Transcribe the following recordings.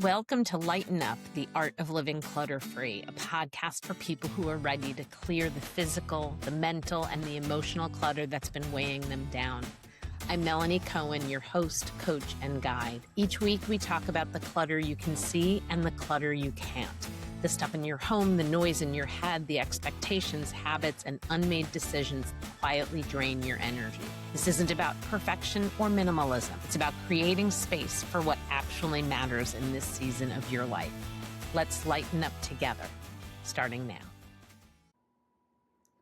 Welcome to Lighten Up, the Art of Living Clutter-Free, a podcast for people who are ready to clear the physical, the mental, and the emotional clutter that's been weighing them down. I'm Melanie Cohen, your host, coach, and guide. Each week, we talk about the clutter you can see and the clutter you can't. The stuff in your home, the noise in your head, the expectations, habits, and unmade decisions that quietly drain your energy. This isn't about perfection or minimalism. It's about creating space for what actually matters in this season of your life. Let's lighten up together, starting now.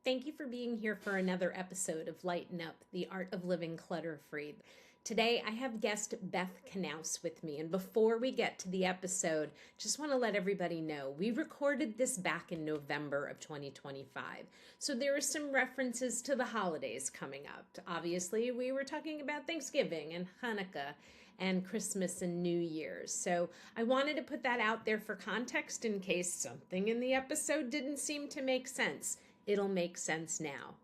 Thank you for being here for another episode of Lighten Up, the Art of Living Clutter-Free. Today, I have guest Beth Knaus with me. And before we get to the episode, just want to let everybody know, we recorded this back in November of 2025. So there are some references to the holidays coming up. Obviously, we were talking about Thanksgiving and Hanukkah and Christmas and New Year's. So I wanted to put that out there for context in case something in the episode didn't seem to make sense. It'll make sense now.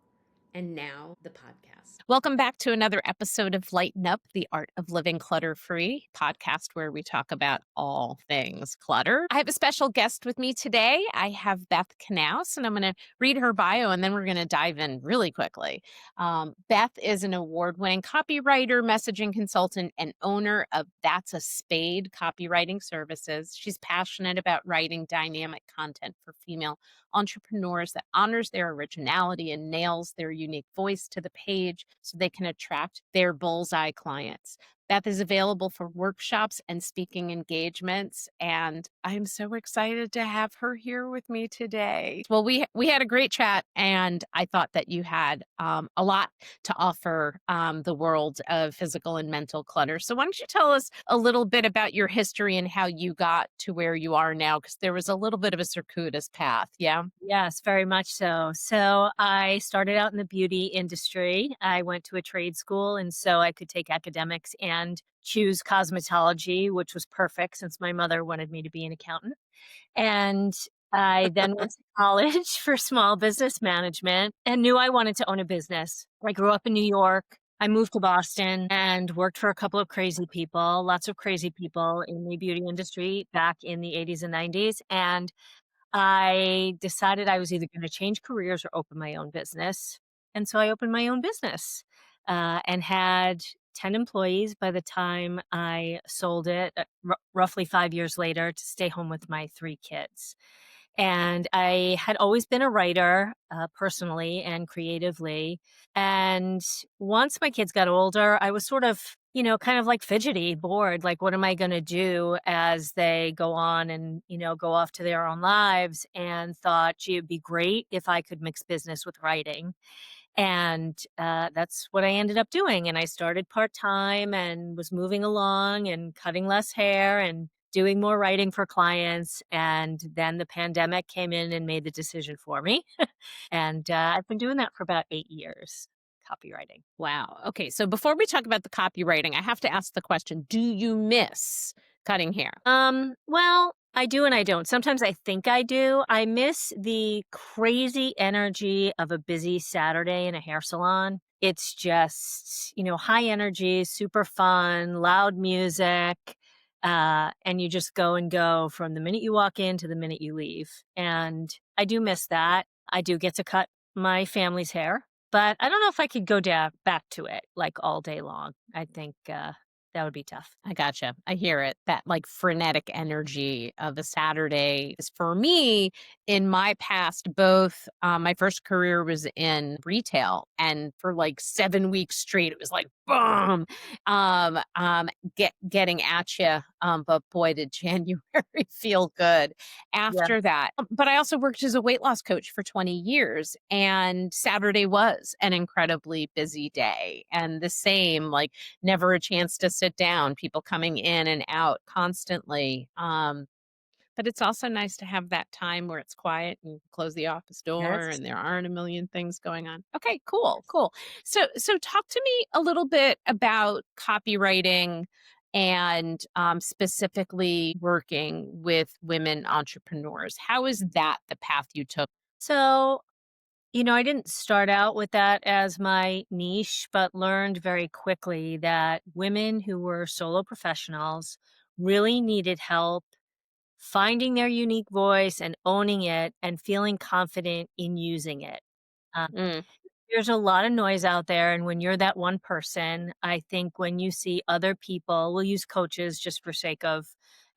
And now the podcast. Welcome back to another episode of Lighten Up, the Art of Living Clutter-Free, podcast where we talk about all things clutter. I have a special guest with me today. I have Beth Knaus, and I'm going to read her bio, and then we're going to dive in really quickly. Beth is an award-winning copywriter, messaging consultant, and owner of That's a Spade copywriting services. She's passionate about writing dynamic content for female entrepreneurs that honors their originality and nails their unique voice to the page so they can attract their bullseye clients. Beth is available for workshops and speaking engagements, and I'm so excited to have her here with me today. Well, we had a great chat, and I thought that you had a lot to offer the world of physical and mental clutter. So why don't you tell us a little bit about your history and how you got to where you are now? Because there was a little bit of a circuitous path, yeah? Yes, very much so. So I started out in the beauty industry. I went to a trade school, and so I could take academics and choose cosmetology, which was perfect since my mother wanted me to be an accountant. And I then went to college for small business management and knew I wanted to own a business. I grew up in New York. I moved to Boston and worked for a couple of crazy people, lots of crazy people in the beauty industry back in the 80s and 90s. And I decided I was either going to change careers or open my own business. And so I opened my own business and had 10 employees by the time I sold it, roughly 5 years later, to stay home with my 3 kids. And I had always been a writer personally and creatively. And once my kids got older, I was sort of, kind of like fidgety, bored. Like, what am I going to do as they go on and, go off to their own lives? And thought, gee, it'd be great if I could mix business with writing. And that's what I ended up doing. And I started part-time and was moving along and cutting less hair and doing more writing for clients. And then the pandemic came in and made the decision for me. And I've been doing that for about 8 years, copywriting. Wow. Okay. So before we talk about the copywriting, I have to ask the question, do you miss cutting hair? Well, I do and I don't. Sometimes I think I do. I miss the crazy energy of a busy Saturday in a hair salon. It's just, high energy, super fun, loud music. And you just go and go from the minute you walk in to the minute you leave. And I do miss that. I do get to cut my family's hair, but I don't know if I could go back to it like all day long. I think that would be tough. I gotcha. I hear it. That like frenetic energy of a Saturday is for me in my past, both my first career was in retail, and for like 7 weeks straight, it was like, boom, getting at you. But boy, did January feel good after that. But I also worked as a weight loss coach for 20 years, and Saturday was an incredibly busy day, and the same, like never a chance to sit down, people coming in and out constantly. But it's also nice to have that time where it's quiet and close the office door Yes. and there aren't a million things going on. Okay, cool. So talk to me a little bit about copywriting and specifically working with women entrepreneurs. How is that the path you took? So, I didn't start out with that as my niche, but learned very quickly that women who were solo professionals really needed help finding their unique voice and owning it and feeling confident in using it. Uh, Mm, there's a lot of noise out there, and when you're that one person, I think when you see other people, we'll use coaches just for sake of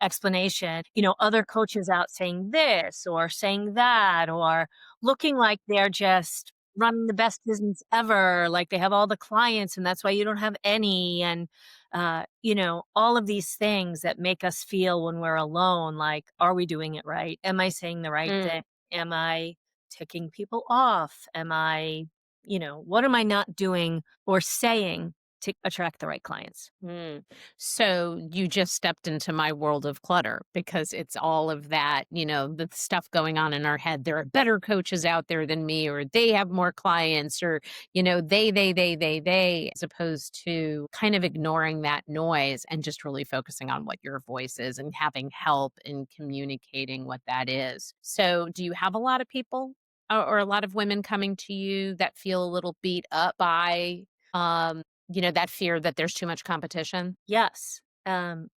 explanation, other coaches out saying this or saying that or looking like they're just running the best business ever, like they have all the clients and that's why you don't have any. And, all of these things that make us feel when we're alone, like, are we doing it right? Am I saying the right mm. thing? Am I ticking people off? What am I not doing or saying to attract the right clients? Mm. So you just stepped into my world of clutter because it's all of that, the stuff going on in our head. There are better coaches out there than me, or they have more clients, or, they, as opposed to kind of ignoring that noise and just really focusing on what your voice is and having help in communicating what that is. So do you have a lot of people or a lot of women coming to you that feel a little beat up by, um, that fear that there's too much competition? Yes. And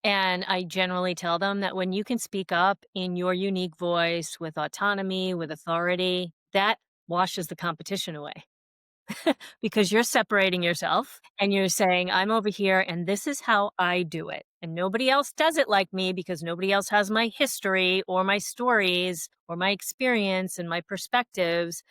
I generally tell them that when you can speak up in your unique voice with autonomy, with authority, that washes the competition away because you're separating yourself and you're saying, I'm over here and this is how I do it. And nobody else does it like me because nobody else has my history or my stories or my experience and my perspectives.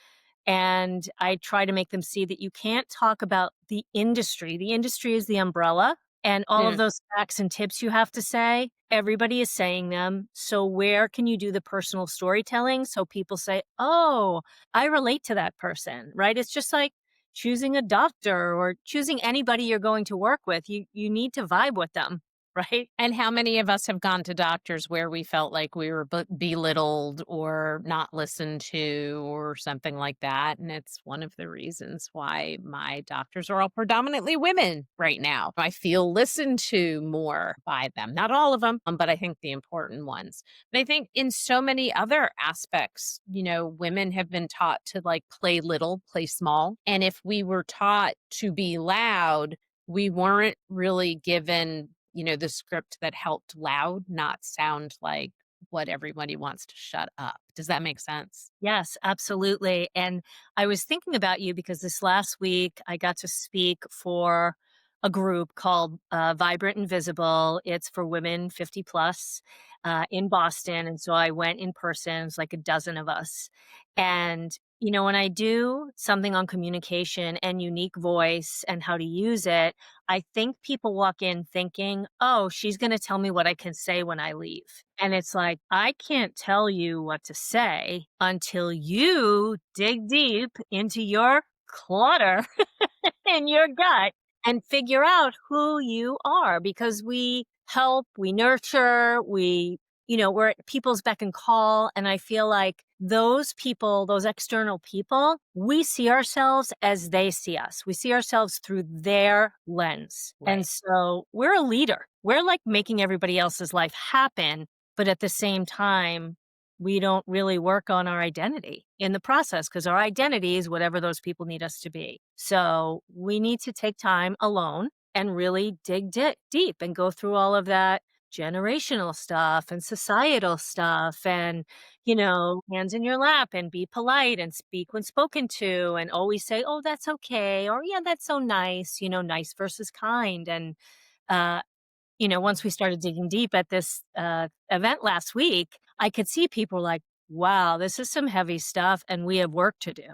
And I try to make them see that you can't talk about the industry. The industry is the umbrella, and all of Mm. those facts and tips you have to say, everybody is saying them. So where can you do the personal storytelling so people say, "Oh, I relate to that person," right? It's just like choosing a doctor or choosing anybody you're going to work with. You need to vibe with them, right? And how many of us have gone to doctors where we felt like we were belittled or not listened to or something like that? And it's one of the reasons why my doctors are all predominantly women right now. I feel listened to more by them. Not all of them, but I think the important ones. But I think in so many other aspects, women have been taught to like play little, play small. And if we were taught to be loud, we weren't really given, the script that helped loud not sound like what everybody wants to shut up. Does that make sense? Yes, absolutely. And I was thinking about you because this last week I got to speak for a group called Vibrant and Visible. It's for women 50 plus in Boston. And so I went in person, it's like a dozen of us. And, when I do something on communication and unique voice and how to use it, I think people walk in thinking, oh, she's going to tell me what I can say when I leave. And it's like, I can't tell you what to say until you dig deep into your clutter in your gut and figure out who you are because we help, we nurture, we're at people's beck and call. And I feel like those people, those external people, we see ourselves as they see us. We see ourselves through their lens. And Right. so we're a leader. We're like making everybody else's life happen. But at the same time, we don't really work on our identity in the process because our identity is whatever those people need us to be. So we need to take time alone and really dig deep and go through all of that generational stuff and societal stuff and, hands in your lap and be polite and speak when spoken to and always say, oh, that's okay. Or, yeah, that's so nice, nice versus kind. And, uh, once we started digging deep at this event last week, I could see people like, wow, this is some heavy stuff and we have work to do.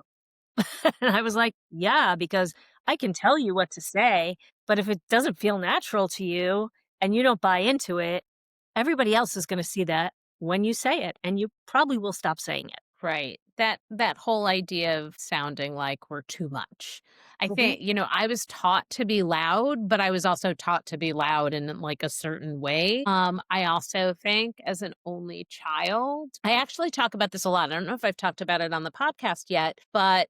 And I was like, yeah, because I can tell you what to say, but if it doesn't feel natural to you and you don't buy into it, everybody else is going to see that when you say it and you probably will stop saying it. Right. That whole idea of sounding like we're too much. I Mhm. think, I was taught to be loud, but I was also taught to be loud in like a certain way. I also think as an only child, I actually talk about this a lot. I don't know if I've talked about it on the podcast yet, but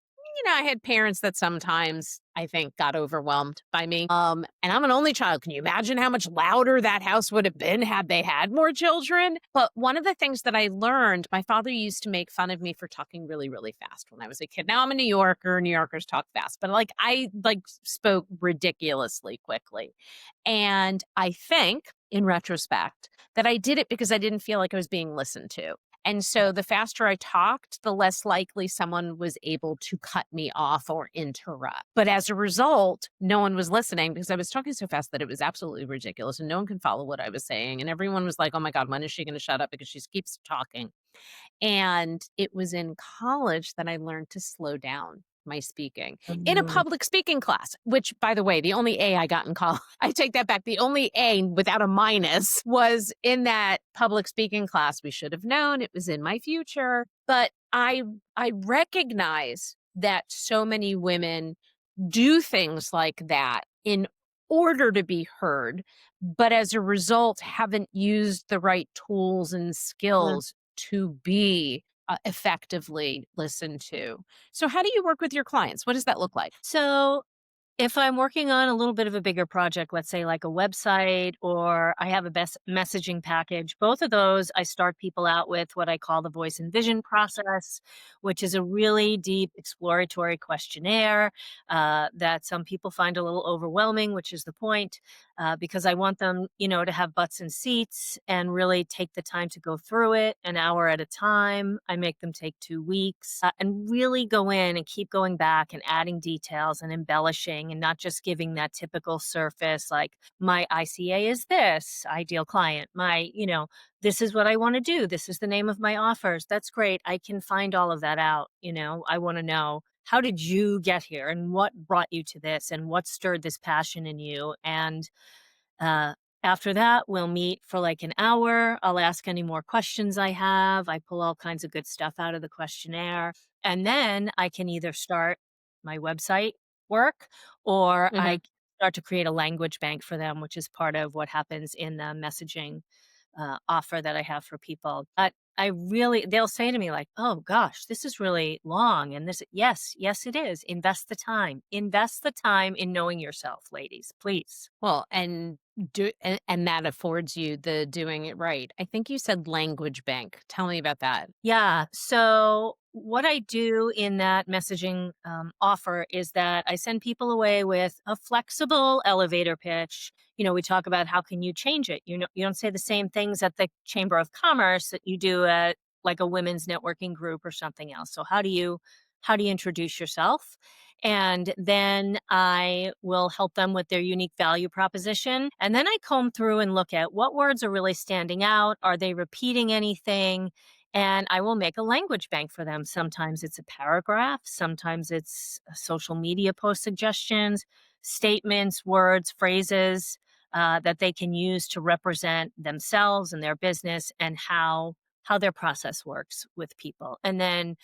I had parents that sometimes I think got overwhelmed by me. And I'm an only child. Can you imagine how much louder that house would have been had they had more children? But one of the things that I learned, my father used to make fun of me for talking really, really fast when I was a kid. Now I'm a New Yorker. New Yorkers talk fast, but I spoke ridiculously quickly. And I think in retrospect that I did it because I didn't feel like I was being listened to. And so the faster I talked, the less likely someone was able to cut me off or interrupt. But as a result, no one was listening because I was talking so fast that it was absolutely ridiculous and no one could follow what I was saying. And everyone was like, oh my God, when is she going to shut up? Because she keeps talking. And it was in college that I learned to slow down my speaking in a Mm. public speaking class, which, by the way, the only A I got in college, I take that back. The only A without a minus was in that public speaking class. We should have known it was in my future. But I recognize that so many women do things like that in order to be heard, but as a result, haven't used the right tools and Yeah. skills to be effectively listened to. So, how do you work with your clients? What does that look like? So if I'm working on a little bit of a bigger project, let's say like a website or I have a best messaging package, both of those I start people out with what I call the voice and vision process, which is a really deep exploratory questionnaire that some people find a little overwhelming, which is the point, because I want them, to have butts and seats and really take the time to go through it an hour at a time. I make them take 2 weeks and really go in and keep going back and adding details and embellishing and not just giving that typical surface like my ICA is this ideal client, this is what I want to do. This is the name of my offers. That's great. I can find all of that out. I want to know how did you get here and what brought you to this and what stirred this passion in you. And uh, after that, we'll meet for like an hour. I'll ask any more questions I have. I pull all kinds of good stuff out of the questionnaire. And then I can either start my website work or I Mhm. can start to create a language bank for them, which is part of what happens in the messaging offer that I have for people. But they'll say to me like, oh gosh, this is really long. And yes, it is. Invest the time. Invest the time in knowing yourself, ladies, please. Well, and that affords you the doing it right. I think you said language bank. Tell me about that. Yeah. So, what I do in that messaging offer is that I send people away with a flexible elevator pitch. We talk about how can you change it. You don't say the same things at the Chamber of Commerce that you do at like a women's networking group or something else. So, how do you introduce yourself? And then I will help them with their unique value proposition. And then I comb through and look at what words are really standing out. Are they repeating anything? And I will make a language bank for them. Sometimes it's a paragraph, sometimes it's social media post suggestions, statements, words, phrases that they can use to represent themselves and their business and how their process works with people. And then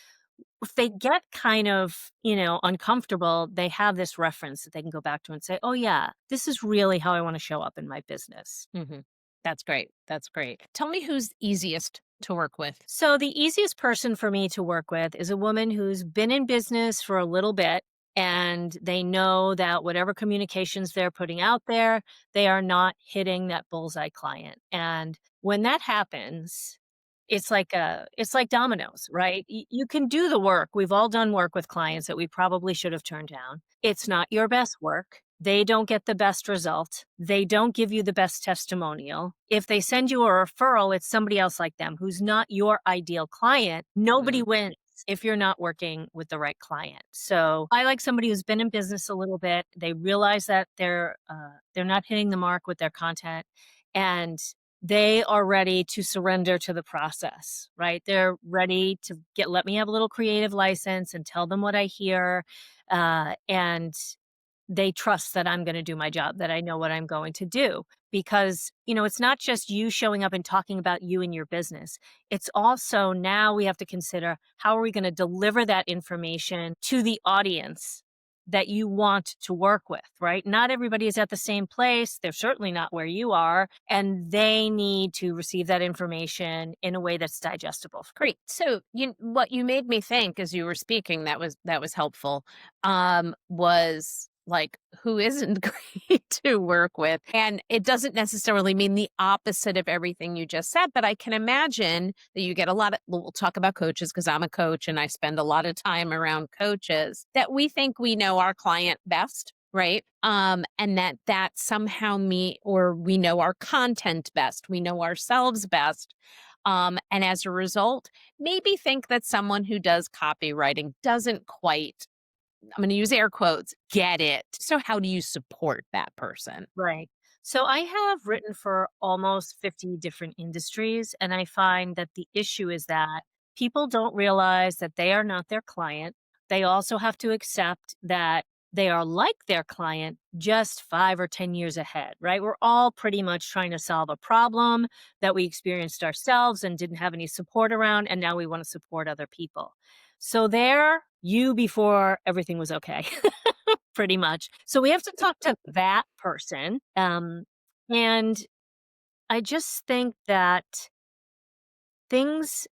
if they get kind of, uncomfortable, they have this reference that they can go back to and say, oh, yeah, this is really how I want to show up in my business. Hmm. That's great. That's great. Tell me who's easiest to work with. So, the easiest person for me to work with is a woman who's been in business for a little bit and they know that whatever communications they're putting out there, they are not hitting that bullseye client. And when that happens, it's like dominoes, right? You can do the work. We've all done work with clients that we probably should have turned down. It's not your best work. They don't get the best result. They don't give you the best testimonial. If they send you a referral, it's somebody else like them who's not your ideal client. Nobody Mm. wins if you're not working with the right client. So I like somebody who's been in business a little bit. They realize that they're not hitting the mark with their content, and they are ready to surrender to the process, right? They're ready to let me have a little creative license and tell them what I hear. And they trust that I'm going to do my job, that I know what I'm going to do. Because, it's not just you showing up and talking about you and your business. It's also now we have to consider how are we going to deliver that information to the audience that you want to work with, right? Not everybody is at the same place. They're certainly not where you are. And they need to receive that information in a way that's digestible. Great. So what you made me think as you were speaking that was helpful, was like who isn't great to work with. And it doesn't necessarily mean the opposite of everything you just said, but I can imagine that you get a lot of, we'll talk about coaches because I'm a coach and I spend a lot of time around coaches, that we think we know our client best. right? And that somehow we know our content best, we know ourselves best. And as a result, maybe think that someone who does copywriting doesn't quite, I'm going to use air quotes, get it. So how do you support that person? Right. So I have written for almost 50 different industries, and I find that the issue is that people don't realize that they are not their client. They also have to accept that they are like their client just 5 or 10 years ahead, right? We're all pretty much trying to solve a problem that we experienced ourselves and didn't have any support around, and now we want to support other people. So they're you before everything was okay. Pretty much. So we have to talk to that person. And I just think that things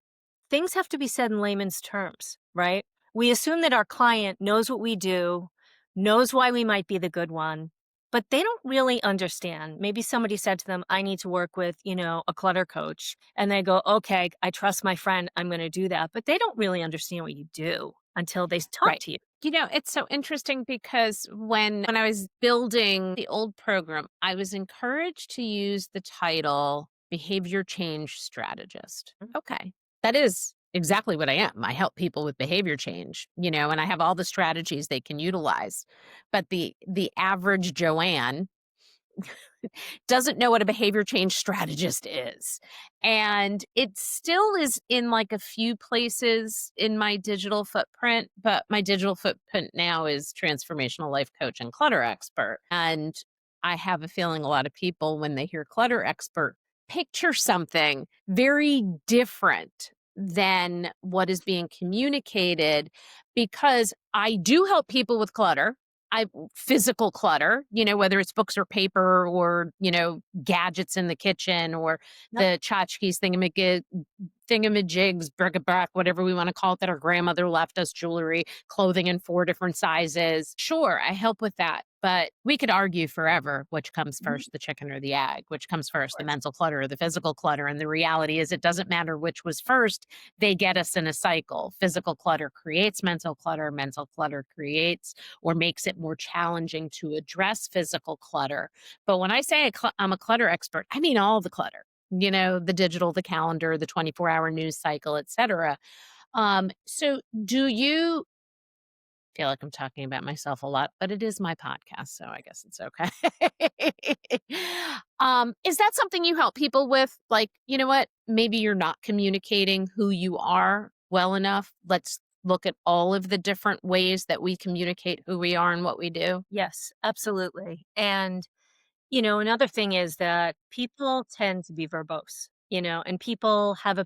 things have to be said in layman's terms, right? We assume that our client knows what we do, knows why we might be the good one, but they don't really understand. Maybe somebody said to them, I need to work with, a clutter coach. And they go, okay, I trust my friend. I'm going to do that. But they don't really understand what you do until they talk Right. to you. It's so interesting because when I was building the old program, I was encouraged to use the title behavior change strategist. Mhm. Okay. That is exactly what I am. I help people with behavior change, and I have all the strategies they can utilize. But the average Joanne doesn't know what a behavior change strategist is. And it still is in like a few places in my digital footprint, but my digital footprint now is transformational life coach and clutter expert. And I have a feeling a lot of people, when they hear clutter expert, picture something very different than what is being communicated because I do help people with clutter. I physical clutter, whether it's books or paper or, gadgets in the kitchen or Yep. the tchotchkes, thingamajigs, bric-a-brac, whatever we want to call it, that our grandmother left us, jewelry, clothing in 4 different sizes. Sure, I help with that. But we could argue forever which comes Mhm. first, the chicken or the egg, which comes Of first, the course. mental clutter or the physical clutter. And the reality is, it doesn't matter which was first, they get us in a cycle. Physical clutter creates mental clutter creates or makes it more challenging to address physical clutter. But when I say I'm a clutter expert, I mean all the clutter. The digital, the calendar, the 24-hour news cycle, etc. So do you feel like I'm talking about myself a lot, but it is my podcast, so I guess it's okay. Is that something you help people with? Like, you know what? Maybe you're not communicating who you are well enough. Let's look at all of the different ways that we communicate who we are and what we do. Yes, absolutely. And another thing is that people tend to be verbose, and people have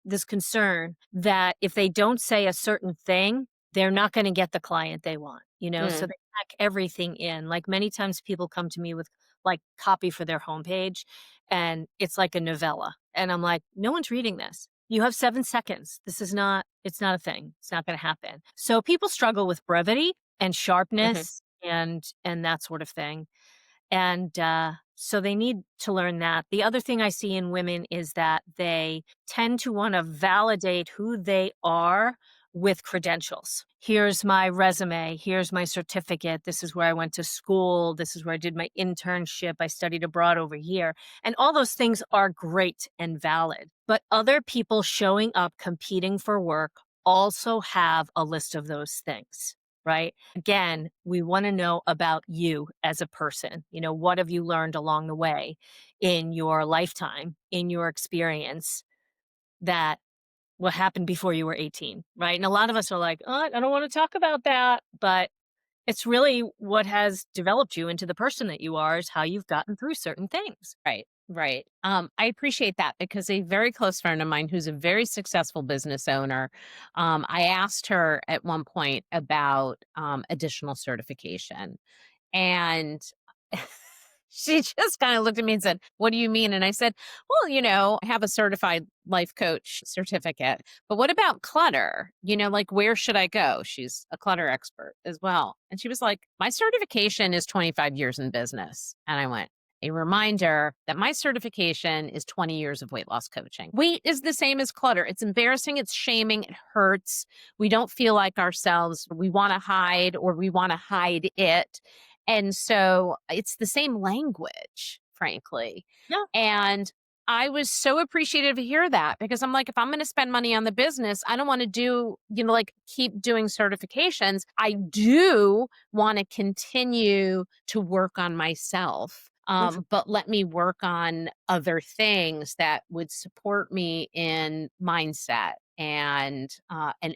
this concern that if they don't say a certain thing, they're not going to get the client they want, so Mm, they pack everything in. Like many times people come to me with like copy for their homepage and it's like a novella. And I'm like, no one's reading this. You have 7 seconds. It's not a thing. It's not going to happen. So people struggle with brevity and mhm. sharpness and that sort of thing. And so they need to learn that. The other thing I see in women is that they tend to want to validate who they are with credentials. Here's my resume. Here's my certificate. This is where I went to school. This is where I did my internship. I studied abroad over here. And all those things are great and valid. But other people showing up competing for work also have a list of those things, right? Again, we want to know about you as a person. What have you learned along the way in your lifetime, in your experience that what happened before you were 18, right? And a lot of us are like, oh, I don't want to talk about that. But it's really what has developed you into the person that you are, is how you've gotten through certain things. Right, right. I appreciate that because a very close friend of mine who's a very successful business owner, I asked her at one point about additional certification. And she just kind of looked at me and said, "What do you mean?" And I said, "Well, I have a certified life coach certificate, but what about clutter? Like, where should I go?" She's a clutter expert as well. And she was like, "My certification is 25 years in business." And I went, a reminder that my certification is 20 years of weight loss coaching. Weight is the same as clutter. It's embarrassing, it's shaming, it hurts. We don't feel like ourselves. We want to hide or we want to hide it. And so it's the same language, frankly. Yeah. And I was so appreciative to hear that because I'm like, if I'm going to spend money on the business, I don't want to do, like keep doing certifications. I do want to continue to work on myself. But let me work on other things that would support me in mindset and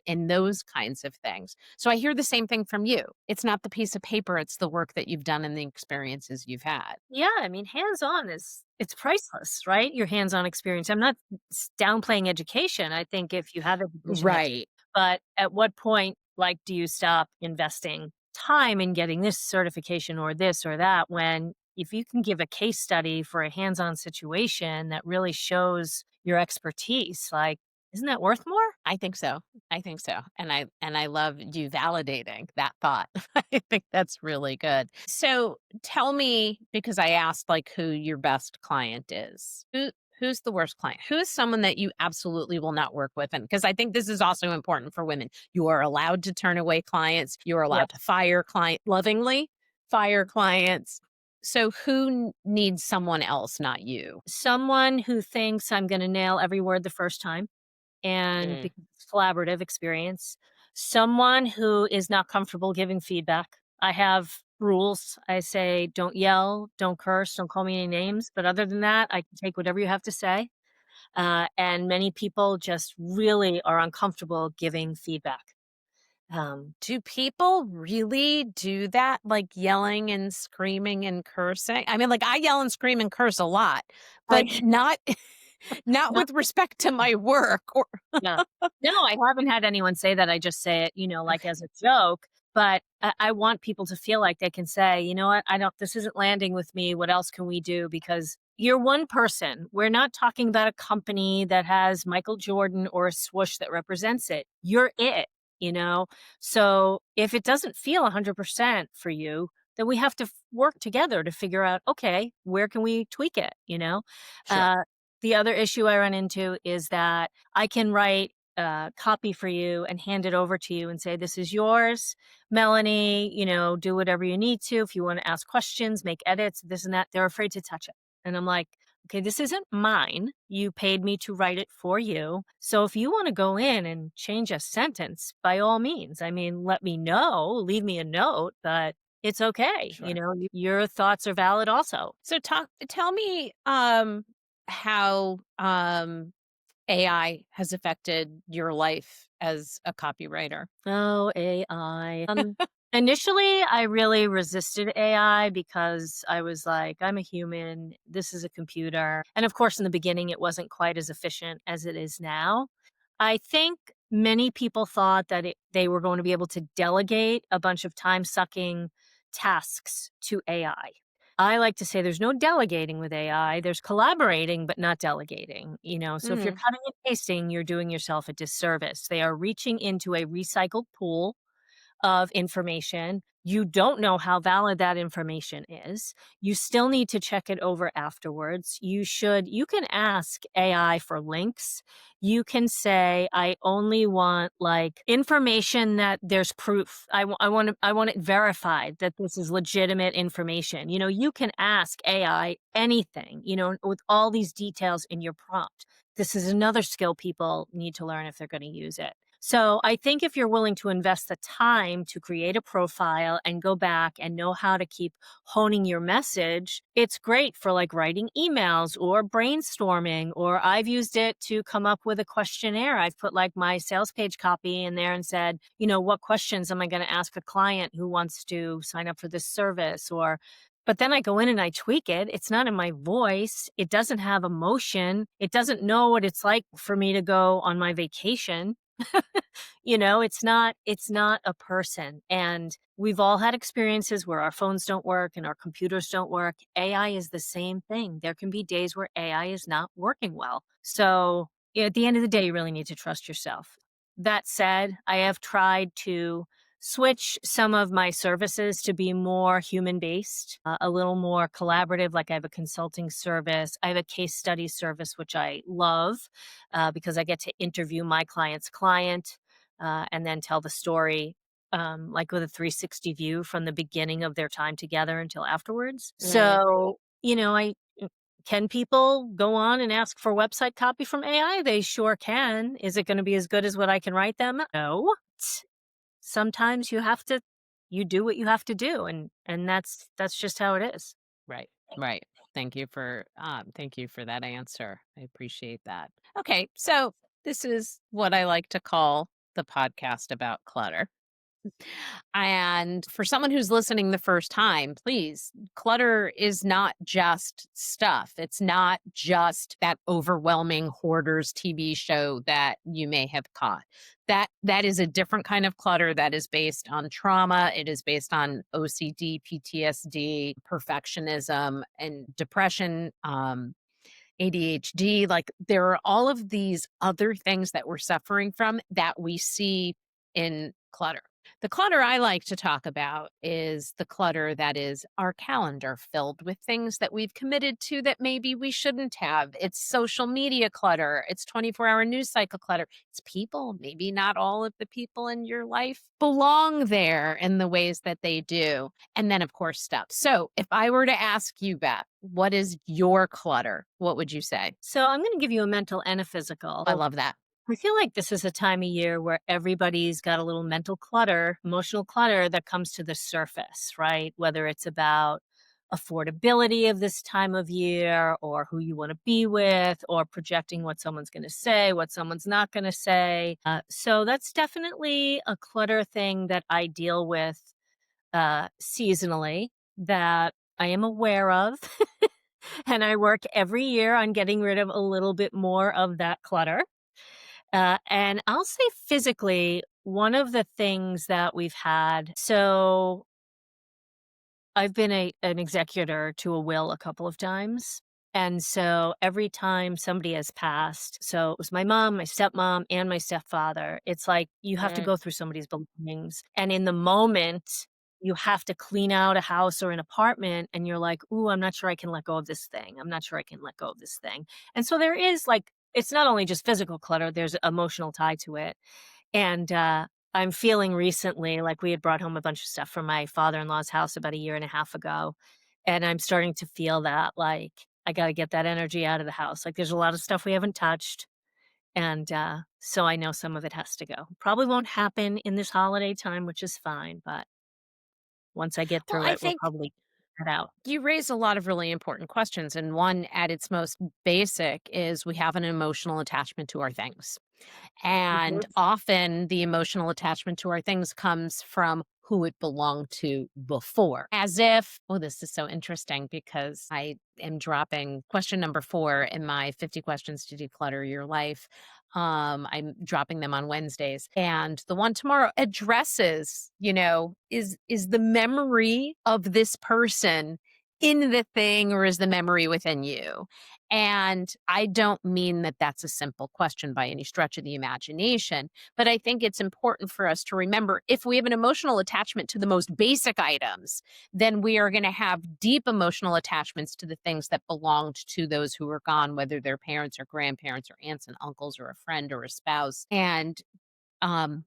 those kinds of things. So I hear the same thing from you. It's not the piece of paper, it's the work that you've done and the experiences you've had. Yeah, I mean, hands-on it's priceless, right? Your hands-on experience. I'm not downplaying education. I think if you have education, that's, Right. but at what point, like, do you stop investing time in getting this certification or this or that when if you can give a case study for a hands-on situation that really shows your expertise, like, isn't that worth more? I think so. I think so. And I love you validating that thought. I think that's really good. So tell me, because I asked like who your best client is. Who's the worst client? Who's someone that you absolutely will not work with? And because I think this is also important for women. You are allowed to turn away clients. You are Yep. allowed to fire client lovingly, fire clients. So who needs someone else, not you? Someone who thinks I'm gonna nail every word the first time and Mm, because it's collaborative experience. Someone who is not comfortable giving feedback. I have rules. I say, don't yell, don't curse, don't call me any names. But other than that, I can take whatever you have to say. And many people just really are uncomfortable giving feedback. Do people really do that? Like yelling and screaming and cursing? I mean, like I yell and scream and curse a lot, but I not not not with respect to my work or No. No, I haven't had anyone say that, I just say it, like, okay, as a joke, but I want people to feel like they can say, "You know what? I don't this isn't landing with me, what else can we do?" Because you're one person. We're not talking about a company that has Michael Jordan or a swoosh that represents it. You're it, you know? So, if it doesn't feel 100% for you, then we have to work together to figure out, "Okay, where can we tweak it?" You know? sure. Uh, the other issue I run into is that I can write copy for you and hand it over to you and say, this is yours, Melanie, do whatever you need to. If you want to ask questions, make edits, this and that, they're afraid to touch it. And I'm like, okay, this isn't mine. You paid me to write it for you. So if you want to go in and change a sentence, by all means, I mean, let me know, leave me a note, but it's okay. Sure. Your thoughts are valid also. So tell me how AI has affected your life as a copywriter. Oh, AI. Initially, I really resisted AI because I was like, I'm a human. This is a computer. And of course, in the beginning, it wasn't quite as efficient as it is now. I think many people thought that they were going to be able to delegate a bunch of time sucking tasks to AI. I like to say there's no delegating with AI. There's collaborating, but not delegating. So if you're Mm, cutting and pasting, you're doing yourself a disservice. They are reaching into a recycled pool of information. You don't know how valid that information is. You still need to check it over afterwards. You can ask AI for links. You can say, I only want like information that there's proof. I want it verified that this is legitimate information. You can ask AI anything, with all these details in your prompt. This is another skill people need to learn if they're going to use it. So I think if you're willing to invest the time to create a profile and go back and know how to keep honing your message, it's great for like writing emails or brainstorming, or I've used it to come up with a questionnaire. I've put like my sales page copy in there and said, what questions am I going to ask a client who wants to sign up for this service? But then I go in and I tweak it. It's not in my voice. It doesn't have emotion. It doesn't know what it's like for me to go on my vacation. It's not a person. And we've all had experiences where our phones don't work and our computers don't work. AI is the same thing. There can be days where AI is not working well. So at the end of the day, you really need to trust yourself. That said, I have tried to switch some of my services to be more human based, a little more collaborative. Like I have a consulting service, I have a case study service, which I love because I get to interview my client's client and then tell the story. Like with a 360 view from the beginning of their time together until afterwards. Right. So, can people go on and ask for website copy from AI? They sure can. Is it going to be as good as what I can write them? No. Sometimes you do what you have to do, and that's just how it is. Right. Right. Thank you for that answer. I appreciate that. Okay, so this is what I like to call the podcast about clutter. And for someone who's listening the first time, please, clutter is not just stuff. It's not just that overwhelming hoarders TV show that you may have caught. That is a different kind of clutter that is based on trauma. It is based on OCD, PTSD, perfectionism, and depression. ADHD, like there are all of these other things that we're suffering from that we see in clutter. The clutter I like to talk about is the clutter that is our calendar filled with things that we've committed to that maybe we shouldn't have. It's social media clutter. It's 24-hour news cycle clutter. It's people. Maybe not all of the people in your life belong there in the ways that they do. And then, of course, stuff. So if I were to ask you, Beth, what is your clutter? What would you say? So I'm going to give you a mental and a physical. I love that. I feel like this is a time of year where everybody's got a little mental clutter, emotional clutter that comes to the surface, right? Whether it's about affordability of this time of year or who you want to be with or projecting what someone's going to say, what someone's not going to say. So that's definitely a clutter thing that I deal with seasonally that I am aware of. And I work every year on getting rid of a little bit more of that clutter. And I'll say physically, one of the things that we've had, so I've been an executor to a will a couple of times. And so every time somebody has passed, so it was my mom, my stepmom, and my stepfather, it's like you have to Mm. go through somebody's belongings. And in the moment, you have to clean out a house or an apartment, and you're like, ooh, I'm not sure I can let go of this thing. I'm not sure I can let go of this thing. And so there is like, it's not only just physical clutter, there's emotional tie to it. And I'm feeling recently like we had brought home a bunch of stuff from my father-in-law's house about a year and a half ago. And I'm starting to feel that like I got to get that energy out of the house. Like there's a lot of stuff we haven't touched. And so I know some of it has to go. Probably won't happen in this holiday time, which is fine. But once I get Well, through I it, we'll think probably get out. you raise a lot of really important questions. And one at its most basic is we have an emotional attachment to our things. And Mhm. often the emotional attachment to our things comes from who it belonged to before. As if, oh, this is so interesting because I am dropping question number 4 in my 50 questions to declutter your life. I'm dropping them on Wednesdays. And the one tomorrow addresses, is the memory of this person in the thing or is the memory within you? And I don't mean that that's a simple question by any stretch of the imagination, but I think it's important for us to remember if we have an emotional attachment to the most basic items, then we are going to have deep emotional attachments to the things that belonged to those who are gone, whether they're parents or grandparents or aunts and uncles or a friend or a spouse. And um,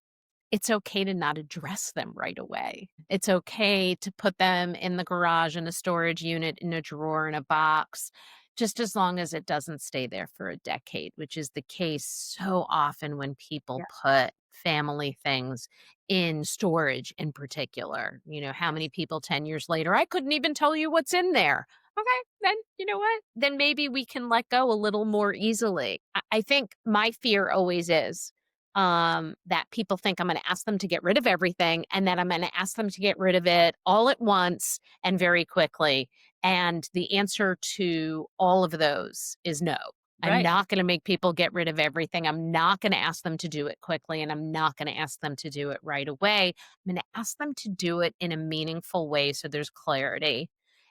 it's okay to not address them right away. It's okay to put them in the garage, in a storage unit, in a drawer, in a box, just as long as it doesn't stay there for a decade, which is the case so often when people Yeah. put family things in storage in particular. How Yes. many people 10 years later, I couldn't even tell you what's in there. Okay, then you know what? Then maybe we can let go a little more easily. I think my fear always is that people think I'm going to ask them to get rid of everything and that I'm going to ask them to get rid of it all at once and very quickly. And the answer to all of those is no. I'm Right. not going to make people get rid of everything. I'm not going to ask them to do it quickly and I'm not going to ask them to do it right away. I'm going to ask them to do it in a meaningful way so there's clarity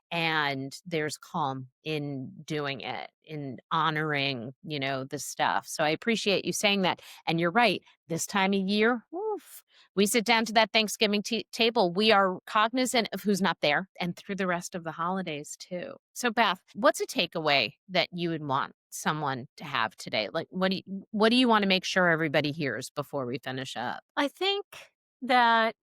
and there's calm in doing it, in honoring, the stuff. So I appreciate you saying that. And you're right, this time of year, oof, we sit down to that Thanksgiving table, we are cognizant of who's not there and through the rest of the holidays too. So Beth, what's a takeaway that you would want someone to have today? Like what do you want to make sure everybody hears before we finish up? I think that,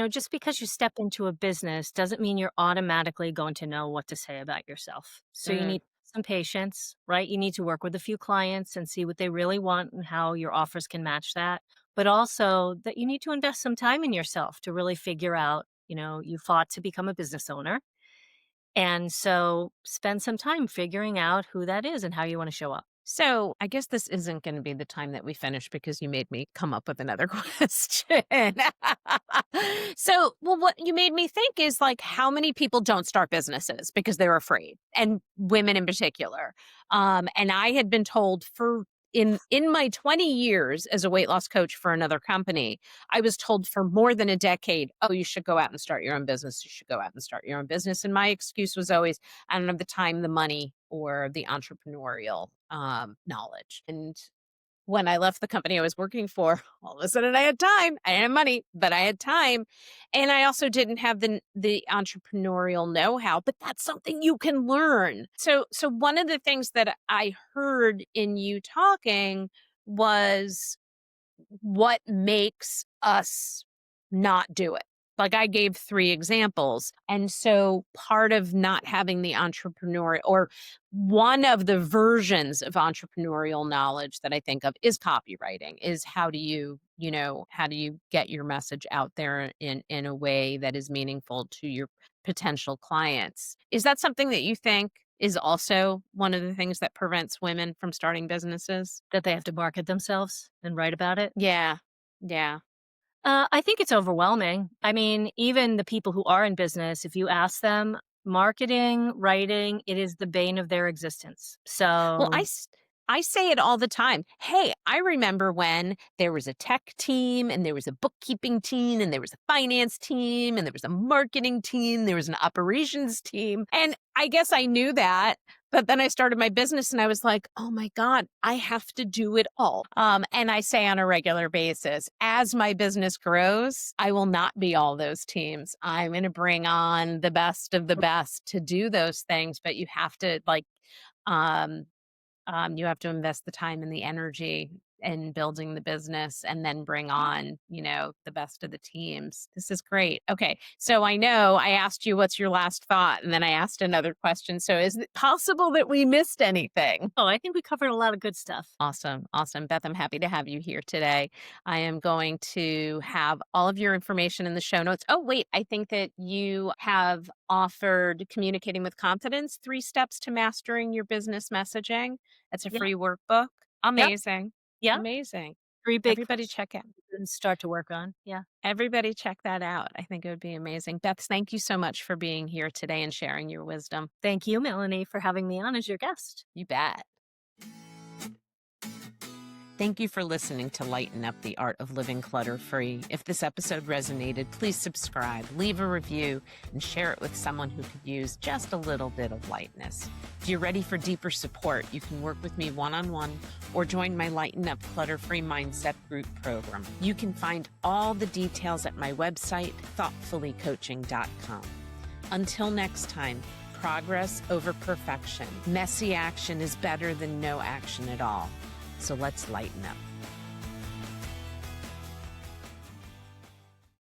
just because you step into a business doesn't mean you're automatically going to know what to say about yourself. So you Mm, need some patience, right? You need to work with a few clients and see what they really want and how your offers can match that. But also that you need to invest some time in yourself to really figure out, you fought to become a business owner. And so spend some time figuring out who that is and how you want to show up. So I guess this isn't going to be the time that we finish because you made me come up with another question. So, well, what you made me think is like how many people don't start businesses because they're afraid, and women in particular. And I had been told for in my 20 years as a weight loss coach for another company, I was told for more than a decade, oh, you should go out and start your own business. You should go out and start your own business. And my excuse was always, I don't have the time, the money, or the entrepreneurial knowledge. And when I left the company I was working for, all of a sudden I had time. I didn't have money, but I had time. And I also didn't have the entrepreneurial know-how, but that's something you can learn. So one of the things that I heard in you talking was what makes us not do it. Like I gave 3 examples. And so part of not having the entrepreneur or one of the versions of entrepreneurial knowledge that I think of is copywriting, is how do how do you get your message out there in a way that is meaningful to your potential clients? Is that something that you think is also one of the things that prevents women from starting businesses? That they have to market themselves and write about it. Yeah. Yeah. I think it's overwhelming. I mean, even the people who are in business, if you ask them, marketing, writing, it is the bane of their existence. Well, So, I say it all the time. Hey, I remember when there was a tech team and there was a bookkeeping team and there was a finance team and there was a marketing team, there was an operations team. And I guess I knew that. But then I started my business and I was like, oh my God, I have to do it all. And I say on a regular basis, as my business grows, I will not be all those teams. I'm going to bring on the best of the best to do those things. But you have to um, you have to invest the time and the energy in building the business and then bring on, the best of the teams. This is great. Okay. So I know I asked you what's your last thought, and then I asked another question. So is it possible that we missed anything? I think we covered a lot of good stuff. Awesome. Awesome. Beth, I'm happy to have you here today. I am going to have all of your information in the show notes. Oh, wait, I think that you have offered Communicating with Confidence, 3 Steps to Mastering Your Business Messaging. It's a Yeah. free workbook. Yep. Amazing. Yeah. Amazing. 3 big Everybody questions check it. and start to work on. Yeah. Everybody check that out. I think it would be amazing. Beth, thank you so much for being here today and sharing your wisdom. Thank you, Melanie, for having me on as your guest. You bet. Thank you for listening to Lighten Up the Art of Living Clutter-Free. If this episode resonated, please subscribe, leave a review, and share it with someone who could use just a little bit of lightness. If you're ready for deeper support, you can work with me one-on-one or join my Lighten Up Clutter-Free Mindset Group program. You can find all the details at my website, thoughtfullycoaching.com. Until next time, progress over perfection. Messy action is better than no action at all. So let's lighten up.